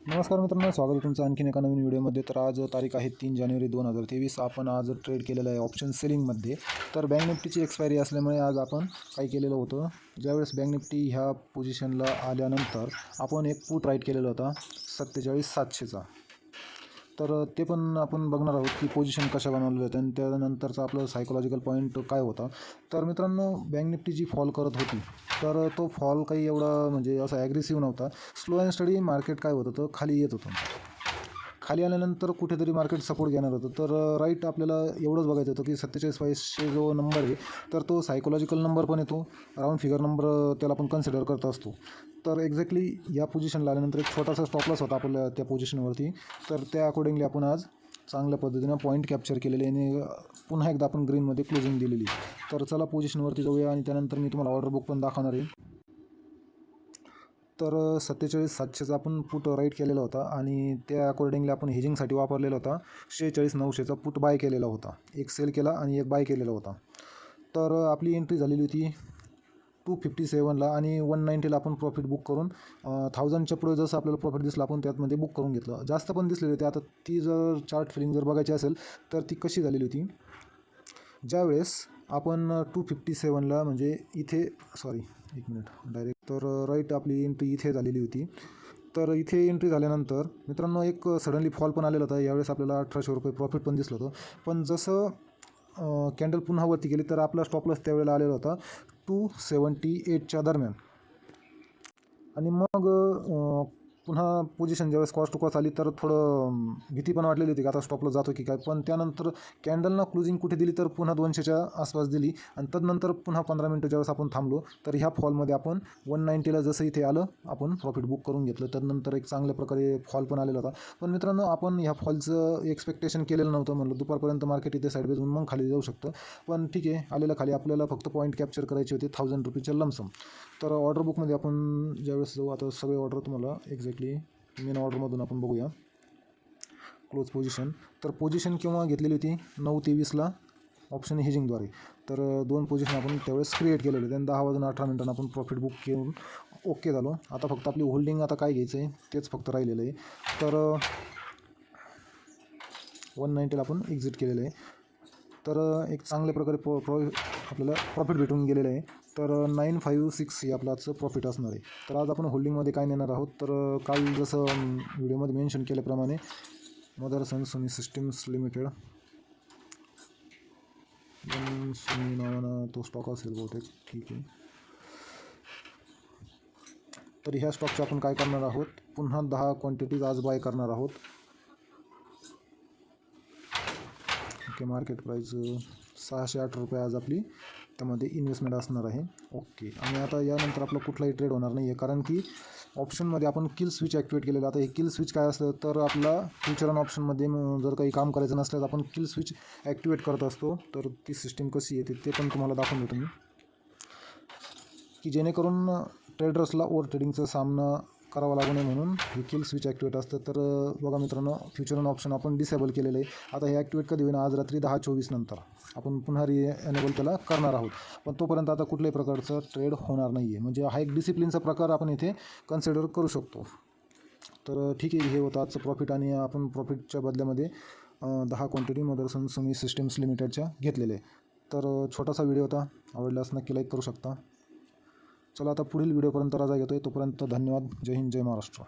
नमस्कार मित्रांनो, स्वागत आहे तुमचं आणखीन एका नवीन व्हिडिओमध्ये. तर आज तारीख आहे 3 जानेवारी 2023. आपण आज ट्रेड केलेलं आहे ऑप्शन सेलिंगमध्ये. तर बँक निफ्टीची एक्सपायरी असल्यामुळे आज आपण काय केलेलं होतं, ज्यावेळेस बँक निफ्टी ह्या पोझिशनला आल्यानंतर आपण एक पुट राईट केलेला होता 47,700चा. तर ते पण आपण बघणार आहोत की पोझिशन कशा बनवलेल्या होत्या आणि त्यानंतरचा आपलं सायकोलॉजिकल पॉईंट काय होता. तर मित्रांनो, बँक निफ्टी जी फॉल करत होती, तर तो फॉल काही एवढा म्हणजे असा ॲग्रेसिव्ह नव्हता. स्लो अँड स्टडी मार्केट काय होत होतं, खाली येत होतं. खाली आल्यानंतर कुठेतरी मार्केट सपोर्ट घेणार होतं. तर राईट आपल्याला एवढंच बघायचं होतं की 47,500 जो नंबर आहे, तर तो सायकोलॉजिकल नंबर पण येतो, राऊंड फिगर नंबर त्याला आपण कन्सिडर करत असतो. तर एक्झॅक्टली या पोझिशनला आल्यानंतर एक छोटासा स्टॉप लॉस होता आपल्या त्या पोझिशनवरती. तर त्या अकॉर्डिंगली आपण आज चांगल्या पद्धतीनं पॉईंट कॅप्चर केलेले आणि पुन्हा एकदा आपण ग्रीनमध्ये क्लोजिंग दिलेली. तर चला पोझिशनवरती जाऊया आणि त्यानंतर मी तुम्हाला ऑर्डर बुक पण दाखवणार आहे. तर 47,700चा आपण पुट राईट केलेला होता आणि त्या अकॉर्डिंगली आपण हेजिंगसाठी वापरलेला होता 46,900चा पुट बाय केलेला होता. एक सेल केला आणि एक बाय केलेला होता. तर आपली एंट्री झालेली होती 257ला आणि 190ला आपण प्रॉफिट बुक करून 1000च्या पुढे जसं आपल्याला प्रॉफिट दिसलं आपण त्यातमध्ये बुक करून घेतलं. जास्त पण दिसलेली होती. आता ती जर चार्ट फिलिंग जर बघायची असेल तर ती कशी झालेली होती, ज्यावेळेस आपण 257ला म्हणजे इथे एक मिनिट डायरेक्ट तर राईट आपली एंट्री इथे झालेली होती. तर इथे एंट्री झाल्यानंतर मित्रांनो एक सडनली फॉल पण आलेला होता. यावेळेस आपल्याला 1800 रुपये प्रॉफिट पण दिसलं होतं. पण जसं कॅन्डल पुन्हा वरती गेली तर आपला स्टॉप लॉस त्यावेळेला आलेला होता 278च्या दरम्यान. आणि मग पुन्हा पोझिशन ज्यावेळेस कॉस्ट टू कॉस्ट आली तर थोडं भीती पण वाटलेली होती की आता स्टॉपला जातो की काय. पण त्यानंतर कॅन्डलनं क्लोजिंग कुठे दिली तर पुन्हा 200च्या आसपास दिली आणि तदनंतर पुन्हा 15 मिनटं ज्यावेळेस आपण थांबलो तर ह्या फॉलमध्ये आपण 190ला जसं इथे आलं आपण प्रॉफिट बुक करून घेतलं. त्यानंतर एक चांगल्या प्रकारे फॉल पण आलेला होता. पण मित्रांनो, आपण ह्या फॉलचं एक्सपेक्टेशन केलेलं नव्हतं. म्हणलं दुपारपर्यंत मार्केट इथे साईडवेज होऊन मग खाली जाऊ शकतं. पण ठीक आहे, आलेलं खाली. आपल्याला फक्त पॉईंट कॅप्चर करायचे होते 1000 रुपीच्या लमसम. तर ऑर्डर बुकमध्ये आपण ज्यावेळेस जाऊ, आता सगळे ऑर्डर तुम्हाला एक्झॅक्टली मेन ऑर्डरमधून आपण बघूया. क्लोज पोझिशन, तर पोझिशन केव्हा घेतलेली होती 9:23ला ऑप्शन हेजिंगद्वारे. तर 2 पोझिशन आपण त्यावेळेस क्रिएट केलेले होते आणि 10:18 आपण प्रॉफिट बुक करून ओके झालो. आता फक्त आपली होल्डिंग आता काय घ्यायचं आहे तेच फक्त राहिलेलं आहे. तर 190ला आपण एक्झिट केलेलं आहे. तर एक चांगल्या प्रकारे आपल्याला प्रॉफिट भेटून गेलेलं आहे. तर 956 हे आपलं आजचं प्रॉफिट असणार आहे. तर आज आपण होल्डिंगमध्ये काय नेणार आहोत, तर काल जसं व्हिडिओमध्ये मेन्शन केल्याप्रमाणे Motherson Sony systems limited, Sony नावानं तो स्टॉक असेल बहुतेक. ठीक आहे. तर ह्या स्टॉकचं आपण काय करणार आहोत, पुन्हा 10 क्वांटिटीज आज बाय करणार आहोत. ओके, मार्केट प्राईस 608 रुपये आज आपली त्यामध्ये इन्व्हेस्टमेंट असणार आहे. ओके. आणि आता यानंतर आपला कुठलाही ट्रेड होणार नाही आहे, कारण की ऑप्शनमध्ये आपण किल स्विच ॲक्टिवेट केलेलं. आता हे किल स्विच काय असतं, तर आपला फ्युचर ऑन ऑप्शनमध्ये जर काही काम करायचं नसल्यास आपण किल स्विच ॲक्टिवेट करत असतो. तर ती सिस्टीम कशी येते ते पण तुम्हाला दाखवून देतो मी, की जेणेकरून ट्रेडर्सला ओव्हर ट्रेडिंगचा सामना करावा लागू नये म्हणून हे किल स्विच ॲक्टिवेट असतं. तर बघा मित्रांनो, फ्युचर ऑन ऑप्शन आपण डिसेबल केलेलं आहे. आता हे ॲक्टिवेट कधी होईल, आज रात्री 10:24 नंतर आपण पुन्हा एनेबल त्याला करणार आहोत. पण तोपर्यंत आता कुठल्याही प्रकारचं ट्रेड होणार नाही आहे. म्हणजे हा एक डिसिप्लिनचा प्रकार आपण इथे कन्सिडर करू शकतो. तर ठीक आहे, हे होतं आजचं प्रॉफिट आणि आपण प्रॉफिटच्या बदल्यामध्ये 10 क्वांटिटी मदरसन सोनी सिस्टीम्स लिमिटेडच्या घेतलेले. तर छोटासा व्हिडिओ होता, आवडल्यास नक्की लाईक करू शकता. चला आता पुढील व्हिडिओपर्यंत रजा घेतो आहे. तोपर्यंत धन्यवाद. जय हिंद, जय महाराष्ट्र.